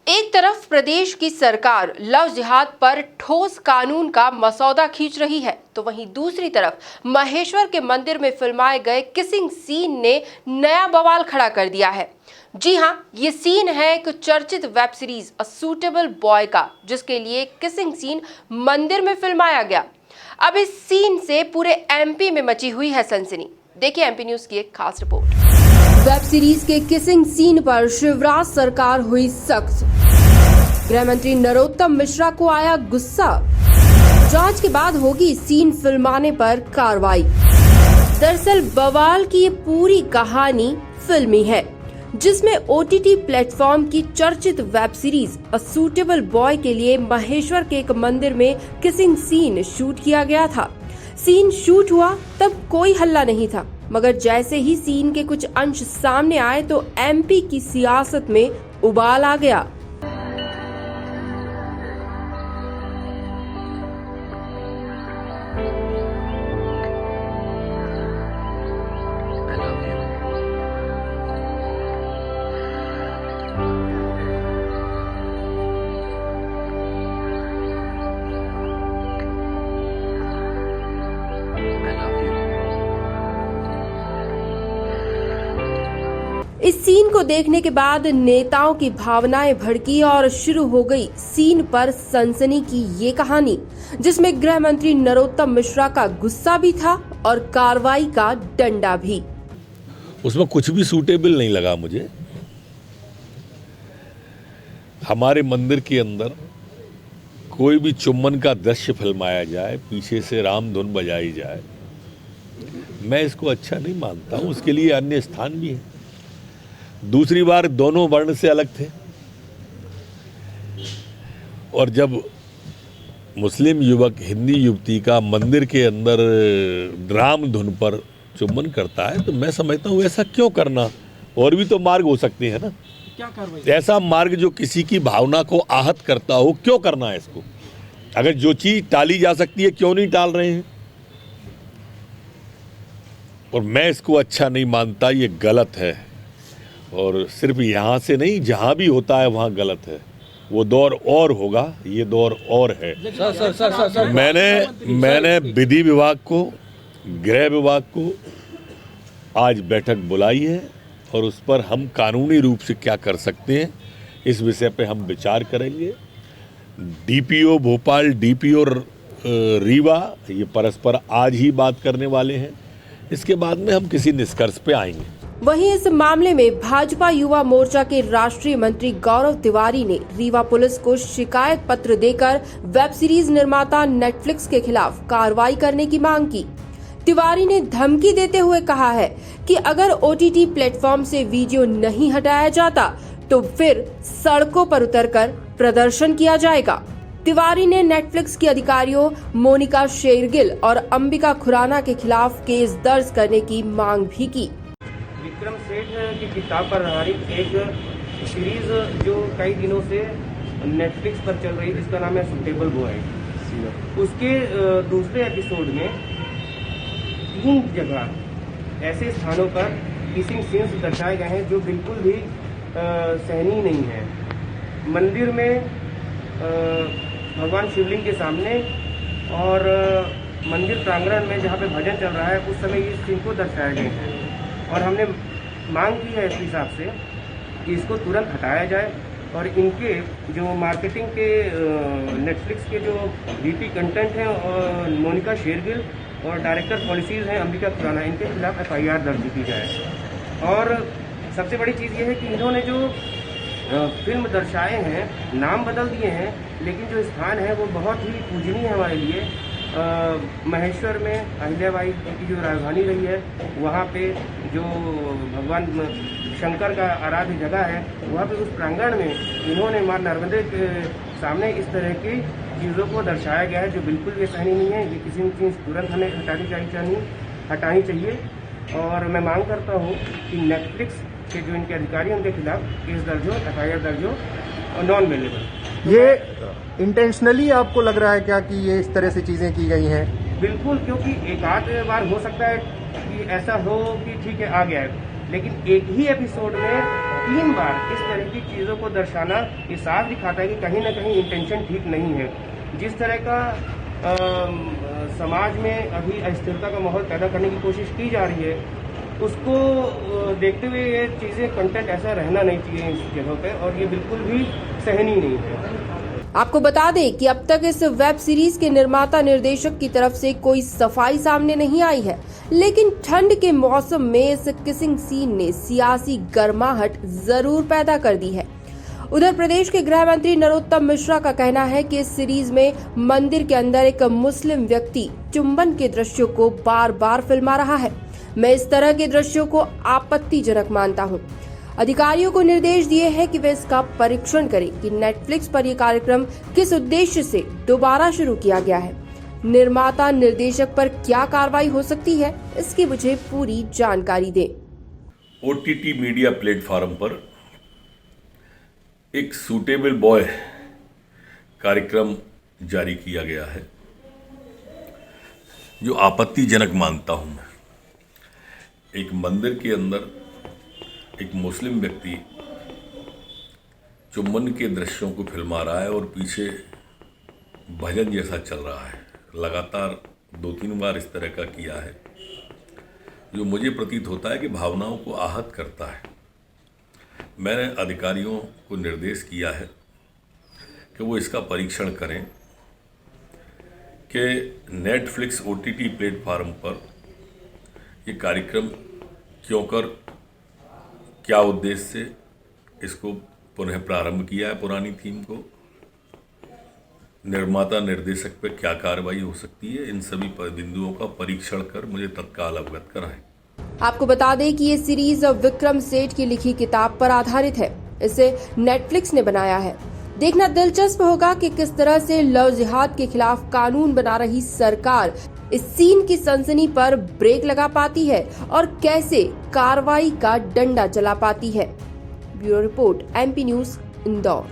एक तरफ प्रदेश की सरकार लव जिहाद पर ठोस कानून का मसौदा खींच रही है, तो वहीं दूसरी तरफ महेश्वर के मंदिर में फिल्माए गए किसिंग सीन ने नया बवाल खड़ा कर दिया है। जी हां, ये सीन है एक चर्चित web series a suitable boy का, जिसके लिए किसिंग सीन मंदिर में फिल्माया गया। अब इस सीन से पूरे एमपी में मची हुई है सनसनी। देखिए एमपी न्यूज की एक खास रिपोर्ट। वेब सीरीज के किसिंग सीन पर शिवराज सरकार हुई सख्त। गृह मंत्री नरोत्तम मिश्रा को आया गुस्सा। जांच के बाद होगी सीन फिल्माने पर कार्रवाई। दरअसल बवाल की ये पूरी कहानी फिल्मी है, जिसमें ओटीटी प्लेटफॉर्म की चर्चित web series a suitable boy के लिए महेश्वर के एक मंदिर में किसिंग सीन शूट किया गया था। सीन शूट हुआ तब कोई हल्ला नहीं था, मगर जैसे ही सीन के कुछ अंश सामने आए तो एमपी की सियासत में उबाल आ गया। इस सीन को देखने के बाद नेताओं की भावनाएं भड़की और शुरू हो गई सीन पर सनसनी की ये कहानी, जिसमें गृह मंत्री नरोत्तम मिश्रा का गुस्सा भी था और कार्रवाई का डंडा भी। उसमें कुछ भी सूटेबल नहीं लगा मुझे। हमारे मंदिर के अंदर कोई भी चुम्बन का दृश्य फिल्माया जाए, पीछे से राम धुन बजाई जाए, मैं इसको अच्छा नहीं मानता हूं। उसके लिए अन्य स्थान भी है। दूसरी बार दोनों वर्ण से अलग थे, और जब मुस्लिम युवक हिंदी युवती का मंदिर के अंदर राम धुन पर चुम्बन करता है, तो मैं समझता हूँ ऐसा क्यों करना। और भी तो मार्ग हो सकते हैं ना। क्या कार्रवाई? ऐसा मार्ग जो किसी की भावना को आहत करता हो, क्यों करना है इसको? अगर जो चीज टाली जा सकती है, क्यों नहीं टाल रहे हैं? और मैं इसको अच्छा नहीं मानता, ये गलत है। और सिर्फ यहाँ से नहीं, जहाँ भी होता है वहाँ गलत है। वो दौर और होगा, ये दौर और है। सर, मैंने विधि विभाग को, गृह विभाग को आज बैठक बुलाई है, और उस पर हम कानूनी रूप से क्या कर सकते हैं, इस विषय पे हम विचार करेंगे। डीपीओ भोपाल, डीपीओ रीवा, ये परस्पर आज ही बात करने वाले हैं। इसके बाद में हम किसी निष्कर्ष पे आएंगे। वहीं इस मामले में भाजपा युवा मोर्चा के राष्ट्रीय मंत्री गौरव तिवारी ने रीवा पुलिस को शिकायत पत्र देकर वेब सीरीज निर्माता नेटफ्लिक्स के खिलाफ कार्रवाई करने की मांग की। तिवारी ने धमकी देते हुए कहा है कि अगर ओटीटी प्लेटफॉर्म से वीडियो नहीं हटाया जाता तो फिर सड़कों पर उतरकर प्रदर्शन किया जाएगा। तिवारी ने नेटफ्लिक्स के अधिकारियों मोनिका शेरगिल और अंबिका खुराना के खिलाफ केस दर्ज करने की मांग भी की। विक्रम सेठ की किताब पर आधारित एक सीरीज जो कई दिनों से नेटफ्लिक्स पर चल रही है, जिसका नाम है सूटेबल बॉय, उसके दूसरे एपिसोड में 3 जगह ऐसे स्थानों पर किसिंग सीन्स दर्शाए गए हैं जो बिल्कुल भी सहनीय नहीं है। मंदिर में भगवान शिवलिंग के सामने और मंदिर प्रांगण में जहाँ पे भजन चल रहा है, उस समय इस सीन को दर्शाए गए हैं। और हमने मांग की है एसपी साहब से कि इसको तुरंत हटाया जाए, और इनके जो मार्केटिंग के नेटफ्लिक्स के जो वीपी कंटेंट हैं, और मोनिका शेरगिल और डायरेक्टर पॉलिसीज हैं अंबिका खुराना, इनके खिलाफ एफआईआर दर्ज की जाए। और सबसे बड़ी चीज़ ये है कि इन्होंने जो फिल्म दर्शाए हैं, नाम बदल दिए हैं, लेकिन जो स्थान है वो बहुत ही पूजनीय है हमारे लिए। महेश्वर में अहिल्याबाई की जो राजधानी रही है, वहाँ पे जो भगवान शंकर का आराध्य जगह है, वहाँ पे उस प्रांगण में इन्होंने मां नर्मदे के सामने इस तरह की चीज़ों को दर्शाया गया है जो बिल्कुल भी सहनीय नहीं है। ये किसी भी चीज़ तुरंत हमें हटानी चाहिए। और मैं मांग करता हूँ कि नेटफ्लिक्स के जो इनके अधिकारी हैं, उनके खिलाफ केस दर्ज हो, एफआईआर दर्ज हो, और नॉन अवेलेबल। ये इंटेंशनली आपको लग रहा है क्या कि ये इस तरह से चीजें की गई हैं? बिल्कुल, क्योंकि एक आध बार हो सकता है कि ऐसा हो कि ठीक है आ गया है, लेकिन एक ही एपिसोड में 3 बार इस तरह की चीज़ों को दर्शाना ये साफ दिखाता है कि कहीं ना कहीं इंटेंशन ठीक नहीं है। जिस तरह का समाज में अभी अस्थिरता का माहौल पैदा करने की कोशिश की जा रही है, उसको देखते हुए ये चीज़ें, कंटेंट ऐसा रहना नहीं चाहिए इस जगह पे, और ये बिल्कुल भी सहनीय नहीं है। आपको बता दें कि अब तक इस वेब सीरीज के निर्माता निर्देशक की तरफ से कोई सफाई सामने नहीं आई है, लेकिन ठंड के मौसम में इस किसिंग सीन ने सियासी गर्माहट जरूर पैदा कर दी है। उधर प्रदेश के गृह मंत्री नरोत्तम मिश्रा का कहना है कि इस सीरीज में मंदिर के अंदर एक मुस्लिम व्यक्ति चुंबन के दृश्यों को बार बार फिल्मा रहा है। मैं इस तरह के दृश्यों को आपत्तिजनक मानता हूं। अधिकारियों को निर्देश दिए हैं कि वे इसका परीक्षण करें कि नेटफ्लिक्स पर यह कार्यक्रम किस उद्देश्य से दोबारा शुरू किया गया है। निर्माता निर्देशक पर क्या कार्रवाई हो सकती है, इसकी मुझे पूरी जानकारी दें। OTT मीडिया प्लेटफॉर्म पर एक सूटेबल बॉय कार्यक्रम जारी किया गया है, जो आपत्तिजनक मानता हूं मैं। एक मंदिर के अंदर एक मुस्लिम व्यक्ति चुम्बन के दृश्यों को फिल्मा रहा है और पीछे भजन जैसा चल रहा है। लगातार 2-3 बार इस तरह का किया है, जो मुझे प्रतीत होता है कि भावनाओं को आहत करता है। मैंने अधिकारियों को निर्देश किया है कि वो इसका परीक्षण करें कि नेटफ्लिक्स OTT प्लेटफॉर्म पर ये कार्यक्रम क्यों कर, क्या उद्देश्य से इसको पुनः प्रारंभ किया है, पुरानी थीम को, निर्माता निर्देशक पर क्या कार्रवाई हो सकती है। इन सभी बिंदुओं का परीक्षण कर मुझे तत्काल अवगत कराएं। आपको बता दें कि ये सीरीज विक्रम सेठ की लिखी किताब पर आधारित है। इसे नेटफ्लिक्स ने बनाया है। देखना दिलचस्प होगा कि किस तरह से लव जिहाद के खिलाफ कानून बना रही सरकार इस सीन की सनसनी पर ब्रेक लगा पाती है और कैसे कार्रवाई का डंडा चला पाती है। Bureau report, MP news, Indore.